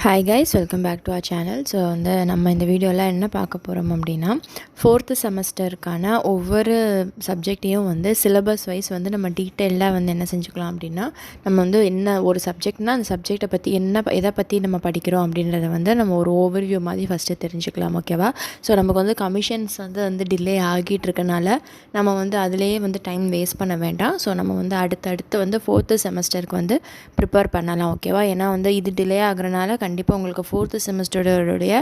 Hi guys, welcome back to our channel. So நம்ம இந்த வீடியோவில் என்ன பார்க்க போகிறோம் அப்படின்னா, 4th செமஸ்டருக்கான ஒவ்வொரு சப்ஜெக்டையும் சிலபஸ் வைஸ் நம்ம டீட்டெயிலாக என்ன செஞ்சுக்கலாம் அப்படின்னா, நம்ம என்ன ஒரு சப்ஜெக்ட்னால் அந்த சப்ஜெக்டை பற்றி எதை பற்றி நம்ம படிக்கிறோம் அப்படின்றத நம்ம ஒரு ஓவர்வியூ மாதிரி ஃபஸ்ட்டு தெரிஞ்சுக்கலாம். ஓகேவா? ஸோ நமக்கு கமிஷன்ஸ் டிலே ஆகிட்டு இருக்கனால நம்ம அதிலேயே டைம் வேஸ்ட் பண்ண வேண்டாம். ஸோ நம்ம அடுத்தடுத்து 4th செமஸ்டருக்கு ப்ரிப்பேர் பண்ணலாம். ஓகேவா? ஏன்னா இது டிலே ஆகிறனால கண்டிப்பாக உங்களுக்கு 4th செமஸ்டருடைய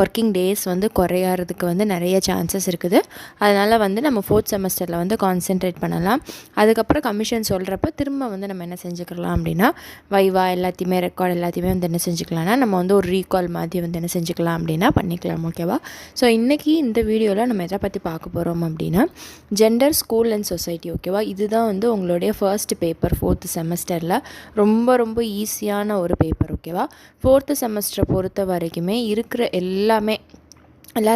ஒர்க்கிங் டேஸ் குறையாறதுக்கு நிறைய சான்சஸ் இருக்குது. அதனால் நம்ம 4th செமஸ்டரில் கான்சென்ட்ரேட் பண்ணலாம். அதுக்கப்புறம் கமிஷன் சொல்கிறப்ப திரும்ப நம்ம என்ன செஞ்சுக்கலாம் அப்படின்னா, வைவா எல்லாத்தையுமே ரெக்கார்ட் எல்லாத்தையுமே என்ன செஞ்சுக்கலாம்னா நம்ம ஒரு ரீகால் மாதிரி என்ன செஞ்சுக்கலாம் அப்படின்னா பண்ணிக்கலாம். ஓகேவா? ஸோ இன்றைக்கி இந்த வீடியோவில் நம்ம எதை பற்றி பார்க்க போகிறோம் அப்படின்னா, ஜெண்டர் ஸ்கூல் அண்ட் சொசைட்டி. ஓகேவா? இதுதான் உங்களுடைய ஃபர்ஸ்ட் பேப்பர் 4th செமஸ்டரில் ரொம்ப ரொம்ப ஈஸியான ஒரு பேப்பர். ஓகேவா? 4th செமஸ்டரை பொறுத்த வரைக்குமே இருக்கிற எல்லா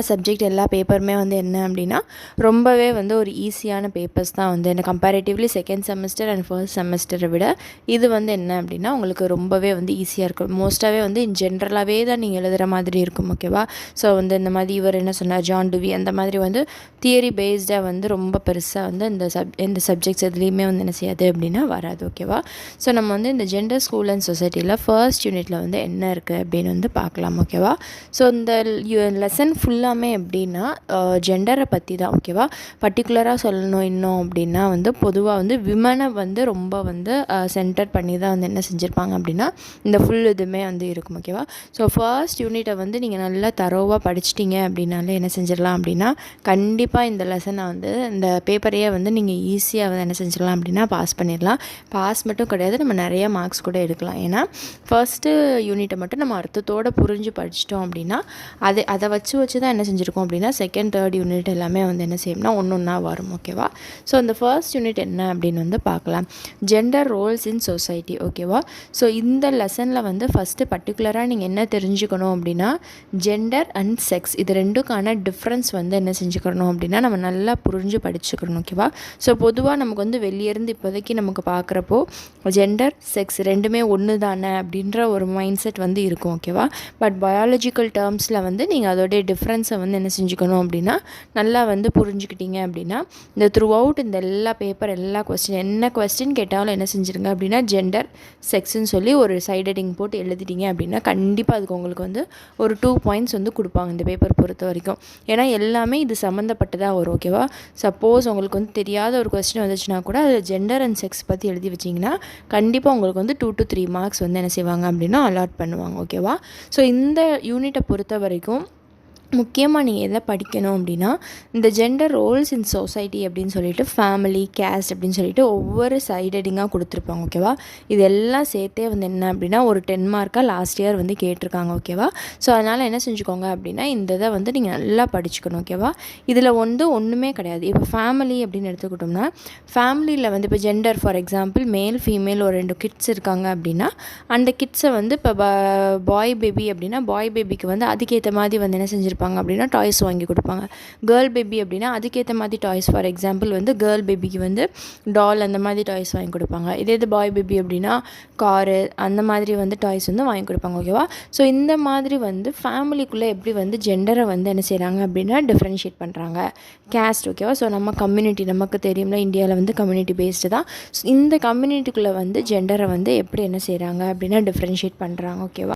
சப்ஜெக்ட் எல்லா பேப்பருமே என்ன அப்படின்னா ரொம்பவே ஒரு ஈஸியான பேப்பர்ஸ் தான் என்ன comparatively second semester and first செமஸ்டரை விட இது என்ன அப்படின்னா உங்களுக்கு ரொம்பவே ஈஸியாக இருக்கும். மோஸ்ட்டாகவே இன் ஜென்ரலாகவே தான் நீங்கள் எழுதுகிற மாதிரி இருக்கும். ஓகேவா? ஸோ இந்த மாதிரி இவர் என்ன சொன்னார், ஜான் டுவி, அந்த மாதிரி தியரி பேஸ்டாக ரொம்ப பெருசாக இந்த சப்ஜெக்ட்ஸ் எதுலேயுமே என்ன செய்யாது அப்படின்னா வராது. ஓகேவா? ஸோ நம்ம இந்த ஜெண்டர் ஸ்கூல் அண்ட் சொசைட்டியில் ஃபர்ஸ்ட் யூனிட்டில் என்ன இருக்குது அப்படின்னு பார்க்கலாம். ஓகேவா? ஸோ இந்த லெசன் ஃபுல்லாமே எப்படின்னா ஜெண்டரை பற்றி தான். ஓகேவா? பர்டிகுலராக சொல்லணும் இன்னும் அப்படின்னா பொதுவாக விமனை ரொம்ப சென்டர் பண்ணி தான் என்ன செஞ்சுருப்பாங்க அப்படின்னா இந்த ஃபுல் இதுவுமே இருக்கும். ஓகேவா? ஸோ ஃபர்ஸ்ட் யூனிட்டை நீங்கள் நல்லா தரோவாக படிச்சிட்டிங்க அப்படின்னாலே என்ன செஞ்சிடலாம் அப்படின்னா கண்டிப்பாக இந்த லெசனை இந்த பேப்பரையே நீங்கள் ஈஸியாக என்ன செஞ்சிடலாம் அப்படின்னா பாஸ் பண்ணிடலாம். பாஸ் மட்டும் கிடையாது, நம்ம நிறைய மார்க்ஸ் கூட எடுக்கலாம். ஏன்னா ஃபர்ஸ்ட்டு யூனிட்டை மட்டும் நம்ம அர்த்தத்தோடு புரிஞ்சு படிச்சிட்டோம் அப்படின்னா அதை வச்சு தான் என்ன செஞ்சுருக்கோம் அப்படின்னா செகண்ட் தேர்ட் யூனிட் எல்லாமே என்ன செய்யணும்னா ஒன்றா வரும். ஓகேவா? ஸோ இந்த ஃபர்ஸ்ட் யூனிட் என்ன அப்படின்னு பார்க்கலாம். Gender roles in society. ஓகேவா? ஸோ இந்த லெசனில் ஃபஸ்ட்டு பர்டிகுலராக நீங்கள் என்ன தெரிஞ்சுக்கணும் அப்படின்னா ஜெண்டர் அண்ட் செக்ஸ் இது ரெண்டுக்கான டிஃப்ரென்ஸ் என்ன செஞ்சுக்கணும் அப்படின்னா நம்ம நல்லா புரிஞ்சு படிச்சுக்கணும். ஓகேவா? ஸோ பொதுவாக நமக்கு வெளியேருந்து இப்போதைக்கு நமக்கு பார்க்குறப்போ ஜெண்டர் செக்ஸ் ரெண்டுமே ஒன்று தானே அப்படின்ற ஒரு மைண்ட் செட் இருக்கும். ஓகேவா? பட் பயாலஜிக்கல் டேர்ம்ஸில் நீங்கள் அதோடைய டிஃப்ரென்ஸை என்ன செஞ்சுக்கணும் அப்படின்னா நல்லா புரிஞ்சுக்கிட்டீங்க அப்படின்னா இந்த த்ரூ அவுட் இந்த எல்லா பேப்பர் எல்லா என்ன கொஸ்டின் கேட்டாலும் என்ன செஞ்சுருங்க அப்படின்னா ஜெண்டர் செக்ஸ்ன்னு சொல்லி ஒரு சைட் ஹெட்டிங் போட்டு எழுதிட்டீங்க அப்படின்னா கண்டிப்பாக அதுக்கு உங்களுக்கு ஒரு 2 பாயிண்ட்ஸ் கொடுப்பாங்க இந்த பேப்பர் பொறுத்த வரைக்கும். ஏன்னா எல்லாமே இது சம்மந்தப்பட்டதாக வரும். ஓகேவா? சப்போஸ் உங்களுக்கு தெரியாத ஒரு கொஸ்டின் வந்துச்சுன்னா கூட அது ஜெண்டர் அண்ட் செக்ஸ் பற்றி எழுதி வச்சிங்கன்னா கண்டிப்பாக உங்களுக்கு 2 to 3 மார்க்ஸ் என்ன செய்வாங்க அப்படின்னா அலாட் பண்ணுவாங்க. ஓகேவா? ஸோ இந்த யூனிட்டை பொறுத்த வரைக்கும் முக்கியமாக நீங்கள் எதை படிக்கணும் அப்படின்னா இந்த ஜெண்டர் ரோல்ஸ் இன் சொசைட்டி அப்படின்னு சொல்லிட்டு ஃபேமிலி கேஸ்ட் அப்படின்னு சொல்லிட்டு ஒவ்வொரு சைட் ஹெட்டிங்காக கொடுத்துருப்பாங்க. ஓகேவா? இதெல்லாம் சேர்த்தே என்ன அப்படின்னா ஒரு 10 மார்க்காக லாஸ்ட் இயர் கேட்டிருக்காங்க. ஓகேவா? ஸோ அதனால் என்ன செஞ்சுக்கோங்க அப்படின்னா இந்த இதை நீங்கள் நல்லா படிச்சுக்கணும். ஓகேவா? இதில் ஒன்றுமே கிடையாது. இப்போ ஃபேமிலி அப்படின்னு எடுத்துக்கிட்டோம்னா ஃபேமிலியில் இப்போ gender for example male female ஒரு 2 கிட்ஸ் இருக்காங்க அப்படின்னா அந்த கிட்ஸை இப்போ பாய் பேபி அப்படின்னா பாய் பேபிக்கு அதுக்கேற்ற மாதிரி என்ன செஞ்சுருப்பாங்க அப்படின்னா டாய்ஸ் வாங்கி கொடுப்பாங்க. கேர்ள் பேபி அப்படின்னா அதுக்கேற்ற மாதிரி டாய்ஸ் ஃபார் எக்ஸாம்பிள் கேர்ள் பேபிக்கு டால் அந்த மாதிரி டாய்ஸ் வாங்கி கொடுப்பாங்க. இதே பாய் பேபி அப்படின்னா காரு அந்த மாதிரி டாய்ஸ் வாங்கி கொடுப்பாங்க. ஓகேவா? ஸோ இந்த மாதிரி ஃபேமிலிக்குள்ளே எப்படி ஜெண்டரை என்ன செய்கிறாங்க அப்படின்னா டிஃப்ரென்ஷியேட் பண்ணுறாங்க. கேஸ்ட். ஓகேவா? ஸோ நம்ம கம்யூனிட்டி நமக்கு தெரியும்ல இந்தியாவில் கம்யூனிட்டி பேஸ்டு தான். இந்த கம்யூனிட்டிக்குள்ளே ஜெண்டரை எப்படி என்ன செய்கிறாங்க அப்படின்னா டிஃப்ரென்ஷியேட் பண்ணுறாங்க. ஓகேவா?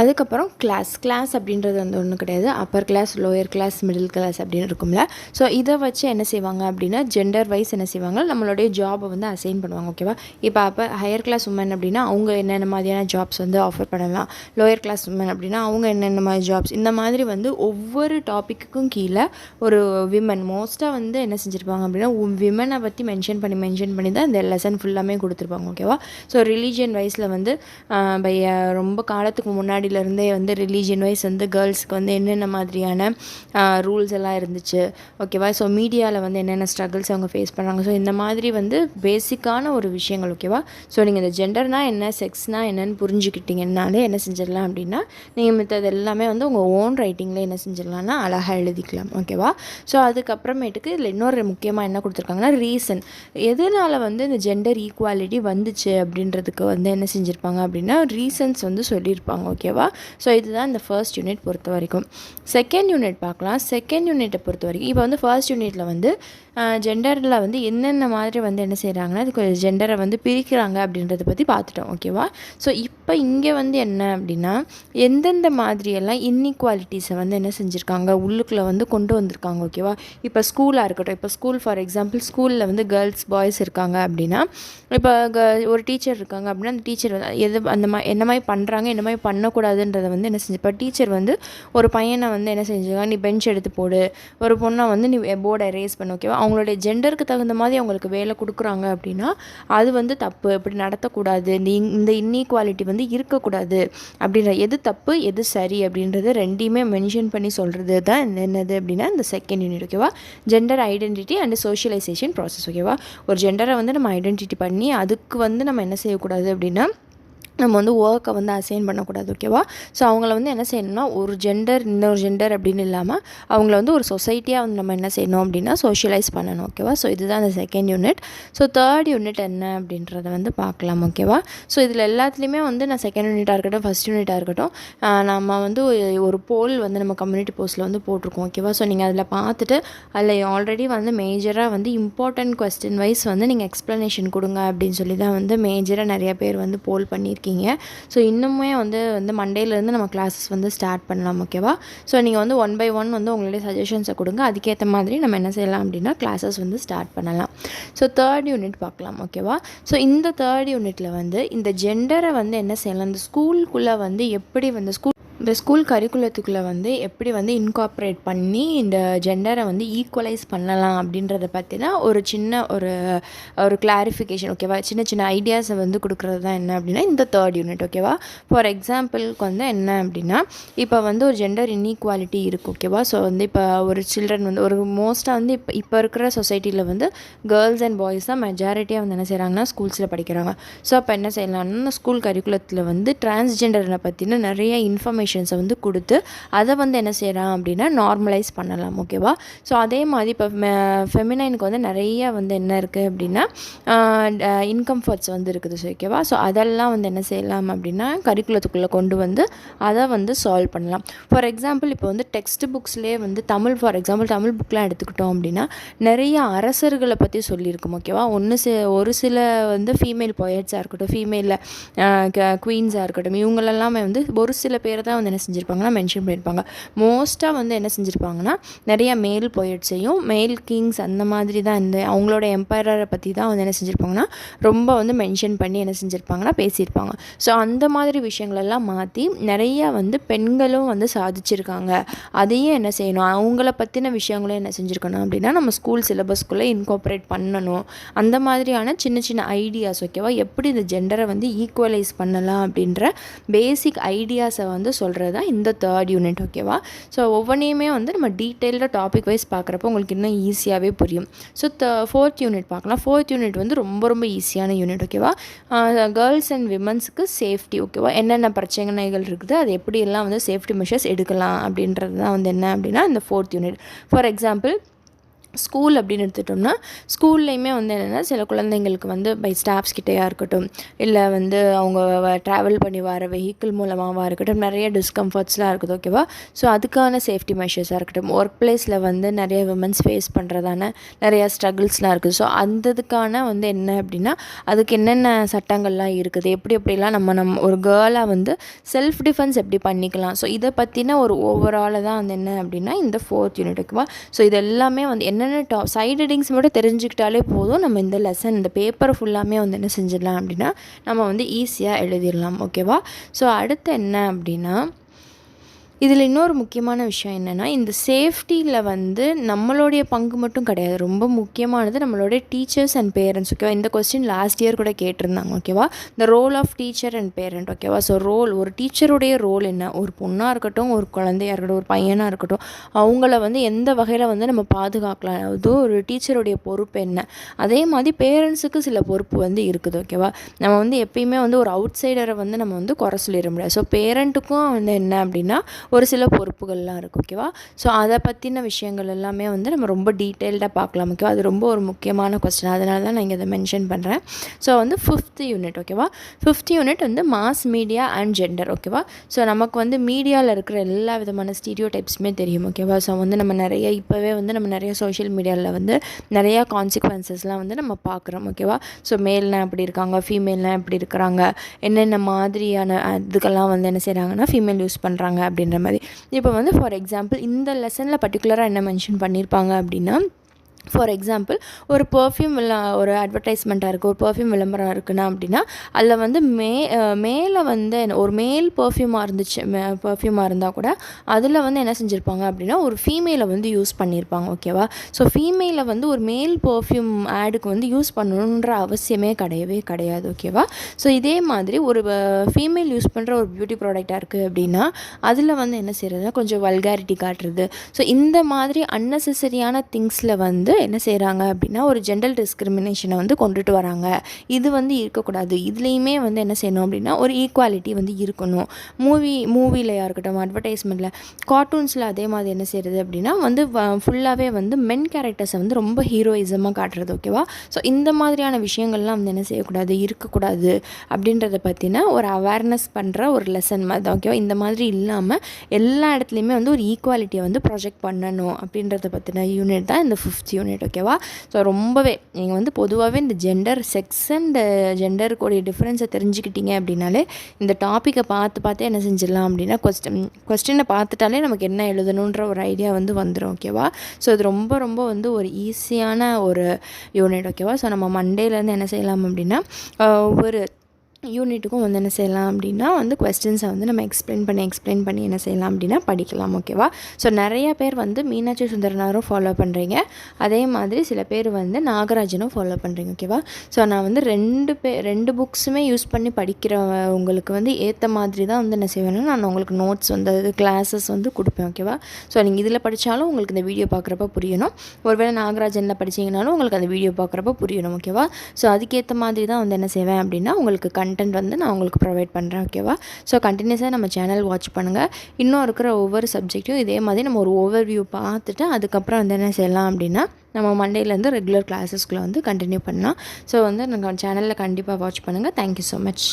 அதுக்கப்புறம் கிளாஸ் அப்படின்றது ஒன்றும் கிடையாது. Upper class, lower class, middle class அப்படின்னு இருக்கும்ல. ஸோ இதை வச்சு என்ன செய்வாங்க அப்படின்னா ஜெண்டர் வைஸ் என்ன செய்வாங்க நம்மளுடைய ஜாபை அசைன் பண்ணுவாங்க. ஓகேவா? இப்போ ஹையர் கிளாஸ் உமன் அப்படின்னா அவங்க என்னென்ன மாதிரியான ஜாப்ஸ் ஆஃபர் பண்ணலாம். லோயர் கிளாஸ் உமன் அப்படின்னா அவங்க என்னென்ன மாதிரி ஜாப்ஸ் இந்த மாதிரி ஒவ்வொரு டாப்பிக்குக்கும் கீழே ஒரு விமன் மோஸ்ட்டாக என்ன செஞ்சுருப்பாங்க அப்படின்னா விமனை பற்றி மென்ஷன் பண்ணி தான் இந்த லெசன் ஃபுல்லாமே கொடுத்துருப்பாங்க. ஓகேவா? ஸோ ரிலீஜியன் வைஸில் ரொம்ப காலத்துக்கு முன்னாடி இருந்தே ரிலீஜியன் வைஸ் கேர்ள்ஸ்க்கு என்னென்ன மாதிரியான ரூல்ஸ் எல்லாம் இருந்துச்சு. ஓகேவா? ஸோ மீடியாவில் என்னென்ன ஸ்ட்ரகிள்ஸ் அவங்க ஃபேஸ் பண்ணுறாங்க. ஸோ இந்த மாதிரி பேசிக்கான ஒரு விஷயங்கள். ஓகேவா? ஸோ நீங்கள் இந்த ஜெண்டர்னால் என்ன செக்ஸ்னால் என்னென்னு புரிஞ்சுக்கிட்டீங்கன்னாலே என்ன செஞ்சிடலாம் அப்படின்னா நீங்கள் மித்தது எல்லாமே உங்கள் ஓன் ரைட்டிங்கில் என்ன செஞ்சிடலாம்னா அழகாக எழுதிக்கலாம். ஓகேவா? ஸோ அதுக்கப்புறமேட்டுக்கு இதில் இன்னொரு முக்கியமாக என்ன கொடுத்துருக்காங்கன்னா ரீசன் எதனால் இந்த ஜெண்டர் ஈக்குவாலிட்டி வந்துச்சு அப்படின்றதுக்கு என்ன செஞ்சுருப்பாங்க அப்படின்னா ரீசன்ஸ் சொல்லியிருப்பாங்க. ஓகேவா? ஓகேவா. ஸோ இதுதான் இந்த ஃபர்ஸ்ட் யூனிட் பொறுத்த வரைக்கும். செகண்ட் யூனிட் பார்க்கலாம். செகண்ட் யூனிட்டை பொறுத்த வரைக்கும் இப்போ வந்து ஃபர்ஸ்ட் யூனிட்டில் வந்து ஜெண்டரில் வந்து என்னென்ன மாதிரி வந்து என்ன செய்கிறாங்கன்னா அதுக்கு ஜெண்டரை வந்து பிரிக்கிறாங்க அப்படின்றத பற்றி பார்த்துட்டோம் ஓகேவா. ஸோ இப்போ இங்கே வந்து என்ன அப்படின்னா எந்தெந்த மாதிரியெல்லாம் இன்இக்வாலிட்டிஸை வந்து என்ன செஞ்சுருக்காங்க உள்ளுக்குள்ளே வந்து கொண்டு வந்திருக்காங்க ஓகேவா. இப்போ ஸ்கூலாக இருக்கட்டும், இப்போ ஸ்கூல் ஃபார் எக்ஸாம்பிள் ஸ்கூலில் வந்து கேர்ள்ஸ் பாய்ஸ் இருக்காங்க அப்படின்னா இப்போ ஒரு டீச்சர் இருக்காங்க அப்படின்னா அந்த டீச்சர் வந்து என்ன மாதிரி பண்ணுறாங்க என்ன மாதிரி பண்ணக்கூடாதுன்றதை வந்து என்ன செஞ்சு இப்போ டீச்சர் வந்து ஒரு பையனை வந்து என்ன செஞ்சுருக்காங்க நீ பெஞ்ச் எடுத்து போடு, ஒரு பொண்ணை வந்து நீ போர்டை ரேஸ் பண்ண ஓகேவா. அவங்களுடைய ஜெண்டருக்கு தகுந்த மாதிரி அவங்களுக்கு வேலை கொடுக்குறாங்க அப்படின்னா அது வந்து தப்பு, இப்படி நடத்தக்கூடாது, இந்த இன்இக்வாலிட்டி வந்து இருக்கக்கூடாது அப்படின்ற எது தப்பு எது சரி அப்படின்றது ரெண்டையுமே மென்ஷன் பண்ணி சொல்கிறது தான் என்னது அப்படின்னா இந்த செகண்ட் யூனிட் ஓகேவா. Gender identity and socialisation process ஓகேவா. ஒரு ஜெண்டரை வந்து நம்ம ஐடென்டிட்டி பண்ணி அதுக்கு வந்து நம்ம என்ன செய்யக்கூடாது அப்படின்னா நம்ம வந்து ஒர்க்கை வந்து அசைன் பண்ணக்கூடாது ஓகேவா. ஸோ அவங்கள வந்து என்ன செய்யணும்னா ஒரு ஜெண்டர் இன்னொரு ஜெண்டர் அப்படின்னு இல்லாமல் அவங்கள வந்து ஒரு சொசைட்டியாக வந்து நம்ம என்ன செய்யணும் அப்படின்னா சோஷியலைஸ் பண்ணணும் ஓகேவா. ஸோ இதுதான் அந்த second unit. So third unit என்ன அப்படின்றத வந்து பார்க்கலாம் ஓகேவா. ஸோ இதில் எல்லாத்துலேயுமே வந்து நான் செகண்ட் யூனிட்டாக இருக்கட்டும் ஃபஸ்ட் யூனிட்டாக இருக்கட்டும் நம்ம வந்து ஒரு போல் வந்து நம்ம கம்யூனிட்டி போஸ்ட்டில் வந்து போட்டிருக்கோம் ஓகேவா. ஸோ நீங்கள் அதில் பார்த்துட்டு அதில் ஆல்ரெடி வந்து மேஜராக வந்து இம்பார்ட்டன்ட் கொஸ்டின் வைஸ் வந்து நீங்கள் எக்ஸ்ப்ளனேஷன் கொடுங்க அப்படின்னு சொல்லி தான் வந்து மேஜராக நிறைய பேர் வந்து போல் பண்ணியிருக்கீங்க. ஸோ இன்னுமே வந்து மண்டேலேருந்து நம்ம கிளாஸஸ் வந்து ஸ்டார்ட் பண்ணலாம் ஓகேவா. ஸோ நீங்கள் வந்து 1 by 1 வந்து உங்களுடைய சஜஷன்ஸை கொடுங்க, அதுக்கேற்ற மாதிரி நம்ம என்ன செய்யலாம் அப்படின்னா கிளாஸஸ் வந்து ஸ்டார்ட் பண்ணலாம். ஸோ தேர்ட் யூனிட் பார்க்கலாம் ஓகேவா. ஸோ இந்த தேர்ட் யூனிட்டில் வந்து இந்த ஜெண்டரை வந்து என்ன செய்யலாம் இந்த ஸ்கூலுக்குள்ளே வந்து எப்படி வந்து இந்த ஸ்கூல் கரிக்குலத்துக்குள்ளே வந்து எப்படி வந்து இன்கார்ப்ரேட் பண்ணி இந்த ஜெண்டரை வந்து ஈக்குவலைஸ் பண்ணலாம் அப்படின்றத பற்றினா ஒரு சின்ன ஒரு கிளாரிஃபிகேஷன் ஓகேவா. சின்ன சின்ன ஐடியாஸை வந்து கொடுக்குறது தான் என்ன அப்படின்னா இந்த தேர்ட் யூனிட் ஓகேவா. ஃபார் எக்ஸாம்பிளுக்கு வந்து என்ன அப்படின்னா இப்போ வந்து ஒரு ஜெண்டர் இன்இக்வாலிட்டி இருக்குது ஓகேவா. ஸோ வந்து இப்போ ஒரு சில்ட்ரன் வந்து ஒரு மோஸ்ட்டாக வந்து இப்போ இருக்கிற சொசைட்டியில் வந்து கேர்ள்ஸ் அண்ட் பாய்ஸ் தான் மெஜாரிட்டியாக வந்து என்ன செய்கிறாங்கன்னா ஸ்கூல்ஸில் படிக்கிறாங்க. ஸோ அப்போ என்ன செய்யலாம்னா ஸ்கூல் கரிக்குலத்தில் வந்து டிரான்ஸ்ஜெண்டரை பற்றின நிறைய இன்ஃபர்மேஷன்ஸை வந்து கொடுத்து அதை வந்து என்ன செய்யலாம் அப்படின்னா நார்மலைஸ் பண்ணலாம் ஓகேவா. ஸோ அதே மாதிரி இப்போ ஃபெமினைனுக்கு வந்து நிறைய வந்து என்ன இருக்குது அப்படின்னா இன்கம்ஃபர்ட்ஸ் வந்து இருக்குது ஸோ ஓகேவா. ஸோ அதெல்லாம் வந்து என்ன செய்யலாம் அப்படின்னா கரிக்குலத்துக்குள்ளே கொண்டு வந்து அதை வந்து சால்வ் பண்ணலாம். ஃபார் எக்ஸாம்பிள் இப்போ வந்து டெக்ஸ்ட் புக்ஸ்லேயே வந்து தமிழ் ஃபார் எக்ஸாம்பிள் தமிழ் புக்கெலாம் எடுத்துக்கிட்டோம் அப்படின்னா நிறைய அரசர்களை பற்றி சொல்லியிருக்கோம் ஓகேவா. ஒரு சில வந்து ஃபீமேல் போயட்ஸாக இருக்கட்டும், ஃபீமேலில் குவீன்ஸாக இருக்கட்டும், இவங்களெல்லாமே வந்து ஒரு சில பேர் தான் வந்து என்ன செஞ்சுருப்பாங்கன்னா மென்ஷன் பண்ணியிருப்பாங்க. மோஸ்ட்டாக வந்து என்ன செஞ்சுருப்பாங்கன்னா நிறைய மேல் போயட்ஸையும் மேல் கிங்ஸ் அந்த மாதிரி தான் இந்த அவங்களோட எம்பையரை பற்றி தான் வந்து என்ன செஞ்சுருப்பாங்கன்னா ரொம்ப வந்து மென்ஷன் பண்ணி என்ன செஞ்சுருப்பாங்கன்னா பேசியிருப்பாங்க. ஸோ அந்த மாதிரி விஷயங்களெல்லாம் மாற்றி நிறைய வந்து பெண்களும் வந்து சாதிச்சிருக்காங்க. அதையும் என்ன செய்யணும் அவங்கள பற்றின விஷயங்களும் என்ன செஞ்சுருக்கணும் அப்படின்னா நம்ம ஸ்கூல் சிலபஸ்க்குள்ளே இன்கார்பரேட் பண்ணணும். அந்த மாதிரியான சின்ன சின்ன ஐடியாஸ் ஓகேவா எப்படி இந்த ஜெண்டரை வந்து ஈக்குவலைஸ் பண்ணலாம் அப்படின்ற பேசிக் ஐடியாஸை வந்து சொல்கிறது தான் இந்த தேர்ட் யூனிட் ஓகேவா. ஸோ ஒவ்வொன்றையுமே வந்து நம்ம டீட்டெயில்டாக டாபிக் வைஸ் பார்க்குறப்போ உங்களுக்கு இன்னும் ஈஸியாகவே புரியும். ஸோ ஃபோர்த் யூனிட் பார்க்கலாம். ஃபோர்த் யூனிட் வந்து ரொம்ப ரொம்ப ஈஸியான யூனிட் ஓகேவா. கேர்ள்ஸ் அண்ட் விமன்ஸுக்கு சேஃப்டி ஓகேவா. என்னென்ன பிரச்சனைகள் இருக்குது அது எப்படியெல்லாம் வந்து சேஃப்டி மெஷர்ஸ் எடுக்கலாம் அப்படின்றது தான் வந்து என்ன அப்படின்னா இந்த fourth unit. For example school அப்படின்னு எடுத்துட்டோம்னா ஸ்கூல்லையுமே வந்து என்னென்னா சில குழந்தைங்களுக்கு வந்து பை ஸ்டாஃப்ஸ் கிட்டேயா இருக்கட்டும் இல்லை வந்து அவங்க ட்ராவல் பண்ணி வர வெஹிக்கிள் மூலமாகவா இருக்கட்டும் நிறைய டிஸ்கம்ஃபர்ட்ஸ்லாம் இருக்குது ஓகேவா. ஸோ அதுக்கான சேஃப்டி மெஷர்ஸாக இருக்கட்டும், ஒர்க் பிளேஸில் வந்து நிறைய விமன்ஸ் ஃபேஸ் பண்ணுறதான நிறையா ஸ்ட்ரகிள்ஸ்லாம் இருக்குது. ஸோ அந்ததுக்கான வந்து என்ன அப்படின்னா அதுக்கு என்னென்ன சட்டங்கள்லாம் இருக்குது, எப்படிலாம் நம்ம ஒரு கேர்ளாக வந்து செல்ஃப் டிஃபென்ஸ் எப்படி பண்ணிக்கலாம். ஸோ இதை பற்றின ஒரு ஓவராலாக தான் வந்து என்ன அப்படின்னா இந்த ஃபோர்த் யூனிட் ஓகேவா. ஸோ இது எல்லாமே வந்து என்னென்ன சைட் ஹெட்டிங்ஸ் மட்டும் தெரிஞ்சுக்கிட்டாலே போதும், நம்ம இந்த லெசன் இந்த பேப்பரை ஃபுல்லாமே வந்து என்ன செஞ்சிடலாம் அப்படின்னா நம்ம வந்து ஈஸியாக எழுதிடலாம் ஓகேவா. ஸோ அடுத்து என்ன அப்படின்னா இதில் இன்னொரு முக்கியமான விஷயம் என்னென்னா இந்த சேஃப்டியில் வந்து நம்மளுடைய பங்கு மட்டும் கிடையாது, ரொம்ப முக்கியமானது நம்மளுடைய டீச்சர்ஸ் அண்ட் பேரண்ட்ஸ் ஓகேவா. இந்த கொஸ்டின் லாஸ்ட் இயர் கூட கேட்டிருந்தாங்க ஓகேவா. இந்த role of teacher and parent ஓகேவா. ஸோ ஒரு டீச்சருடைய ரோல் என்ன, ஒரு பொண்ணாக இருக்கட்டும் ஒரு குழந்தையாக இருக்கட்டும் ஒரு பையனாக இருக்கட்டும் அவங்கள வந்து எந்த வகையில் வந்து நம்ம பாதுகாக்கலாம், அதுவும் ஒரு டீச்சருடைய பொறுப்பு என்ன. அதே மாதிரி பேரண்ட்ஸுக்கு சில பொறுப்பு வந்து இருக்குது ஓகேவா. நம்ம வந்து எப்பயுமே வந்து ஒரு அவுட் சைடரை வந்து நம்ம வந்து குறை சொல்லிட முடியாது. ஸோ பேரண்ட்டுக்கும் வந்து என்ன அப்படின்னா ஒரு சில பொறுப்புகள்லாம் இருக்குது ஓகேவா. ஸோ அதை பற்றின விஷயங்கள் எல்லாமே வந்து நம்ம ரொம்ப டீட்டெயில்டாக பார்க்கலாம் ஓகேவா. அது ரொம்ப ஒரு முக்கியமான கொஸ்டின், அதனால தான் நான் இங்கே இதை மென்ஷன் பண்ணுறேன். ஸோ வந்து 5th யூனிட் ஓகேவா. 5th யூனிட் வந்து மாஸ் மீடியா அண்ட் ஜெண்டர் ஓகேவா. ஸோ நமக்கு வந்து மீடியாவில் இருக்கிற எல்லா விதமான ஸ்டீரியோ டைப்ஸுமே தெரியும் ஓகேவா. ஸோ வந்து நம்ம இப்போவே வந்து நம்ம நிறைய சோஷியல் மீடியாவில் வந்து நிறையா கான்சிக்வன்சஸ்லாம் வந்து நம்ம பார்க்குறோம் ஓகேவா. ஸோ மேல்னால் எப்படி இருக்காங்க, ஃபீமேல்னால் எப்படி இருக்கிறாங்க, என்னென்ன மாதிரியான இதுக்கெல்லாம் வந்து என்ன செய்கிறாங்கன்னா ஃபீமேல் யூஸ் பண்ணுறாங்க அப்படின்ற மாதிரி. இப்போ வந்து ஃபார் எக்ஸாம்பிள் இந்த லெசனில் பர்டிகுலராக என்ன மென்ஷன் பண்ணியிருப்பாங்க அப்படின்னா, ஃபார் எக்ஸாம்பிள் ஒரு பர்ஃப்யூம் ஒரு அட்வர்டைஸ்மெண்ட்டாக இருக்குது, ஒரு பர்ஃப்யூம் விளம்பரம் இருக்குன்னா அப்படின்னா அதில் வந்து மேலே வந்து ஒரு மேல் பர்ஃப்யூமாக இருந்துச்சு, பர்ஃப்யூமாக இருந்தால் கூட அதில் வந்து என்ன செஞ்சுருப்பாங்க அப்படின்னா ஒரு ஃபீமேலை வந்து யூஸ் பண்ணியிருப்பாங்க ஓகேவா. ஸோ ஃபீமேலை வந்து ஒரு மேல் பர்ஃப்யூம் ஆடுக்கு வந்து யூஸ் பண்ணணுன்ற அவசியமே கிடையாது ஓகேவா. ஸோ இதே மாதிரி ஒரு ஃபீமேல் யூஸ் பண்ணுற ஒரு பியூட்டி ப்ராடக்டாக இருக்குது அப்படின்னா அதில் வந்து என்ன செய்கிறதுனா கொஞ்சம் வல்காரிட்டி காட்டுறது. ஸோ இந்த மாதிரி அன்னெசரியான திங்ஸில் வந்து என்ன செய்கிறாங்க அப்படின்னா ஒரு ஜெண்டர் டிஸ்கிரிமினேஷனை வந்து கொண்டுட்டு வராங்க. இது வந்து இருக்கக்கூடாது. இதுலேயுமே வந்து என்ன செய்யணும் அப்படின்னா ஒரு ஈக்குவாலிட்டி வந்து இருக்கணும். மூவிலையாக இருக்கட்டும், அட்வர்டைஸ்மெண்ட்டில், கார்ட்டூன்ஸில் அதே மாதிரி என்ன செய்கிறது அப்படின்னா வந்து ஃபுல்லாகவே வந்து மென் கேரக்டர்ஸை வந்து ரொம்ப ஹீரோயிசமாக காட்டுறது ஓகேவா. ஸோ இந்த மாதிரியான விஷயங்கள்லாம் வந்து என்ன செய்யக்கூடாது, இருக்கக்கூடாது அப்படின்றத பற்றின ஒரு அவேர்னஸ் பண்ணுற ஒரு லெசன் மாதிரி தான் ஓகேவா. இந்த மாதிரி இல்லாமல் எல்லா இடத்துலையுமே வந்து ஒரு ஈக்குவாலிட்டியை வந்து ப்ரொஜெக்ட் பண்ணணும் அப்படின்றத பற்றின யூனிட் தான் இந்த 5th யூனிட் ஓகேவா. ஸோ ரொம்பவே நீங்கள் வந்து பொதுவாகவே இந்த செக்ஸ் அண்ட் ஜெண்டருக்குடைய டிஃப்ரென்ஸை தெரிஞ்சுக்கிட்டீங்க அப்படின்னாலே இந்த டாப்பிக்கை பார்த்தே என்ன செஞ்சிடலாம் அப்படின்னா கொஸ்டினை பார்த்துட்டாலே நமக்கு என்ன எழுதணுன்ற ஒரு ஐடியா வந்து வந்துடும் ஓகேவா. ஸோ இது ரொம்ப ரொம்ப வந்து ஒரு ஈஸியான ஒரு யூனிட் ஓகேவா. ஸோ நம்ம மண்டேலேருந்து என்ன செய்யலாம் அப்படின்னா ஒவ்வொரு யூனிட்டுக்கும் வந்து என்ன செய்யலாம் அப்படின்னா வந்து கொஸ்டின்ஸை வந்து நம்ம எக்ஸ்பிளைன் பண்ணி என்ன செய்யலாம் அப்படின்னா படிக்கலாம் ஓகேவா. ஸோ நிறைய பேர் வந்து மீனாட்சி சுந்தரனாரும் ஃபாலோ பண்ணுறீங்க, அதே மாதிரி சில பேர் வந்து நாகராஜனும் ஃபாலோ பண்ணுறீங்க ஓகேவா. ஸோ நான் வந்து ரெண்டு புக்ஸுமே யூஸ் பண்ணி படிக்கிற உங்களுக்கு வந்து ஏற்ற மாதிரி தான் வந்து என்ன செய்வேன்னா நான் உங்களுக்கு நோட்ஸ் வந்து கிளாஸஸ் வந்து கொடுப்பேன் ஓகேவா. ஸோ நீங்கள் இதில் படித்தாலும் உங்களுக்கு இந்த வீடியோ பார்க்குறப்ப புரியணும், ஒருவேளை நாகராஜனில் படிச்சிங்கனாலும் உங்களுக்கு அந்த வீடியோ பார்க்குறப்ப புரியணும் ஓகேவா. ஸோ அதுக்கேற்ற மாதிரி தான் வந்து என்ன செய்வேன் அப்படின்னா உங்களுக்கு கண்டென்ட் வந்து நான் உங்களுக்கு ப்ரொவைட் பண்ணுறேன் ஓகேவா. ஸோ கண்டினியூஸாக நம்ம சேனல் வாட்ச் பண்ணுங்கள். இன்னும் இருக்கிற ஒவ்வொரு சப்ஜெக்ட்டும் இதே மாதிரி நம்ம ஒரு ஓவர்வியூ பார்த்துட்டு அதுக்கப்புறம் வந்து என்ன செய்யலாம் அப்படின்னா நம்ம மண்டேலேருந்து ரெகுலர் கிளாஸஸ்க்குள்ளே வந்து கண்டினியூ பண்ணலாம். ஸோ வந்து நம்ம சேனலில் கண்டிப்பாக வாட்ச் பண்ணுங்கள். Thank you so much.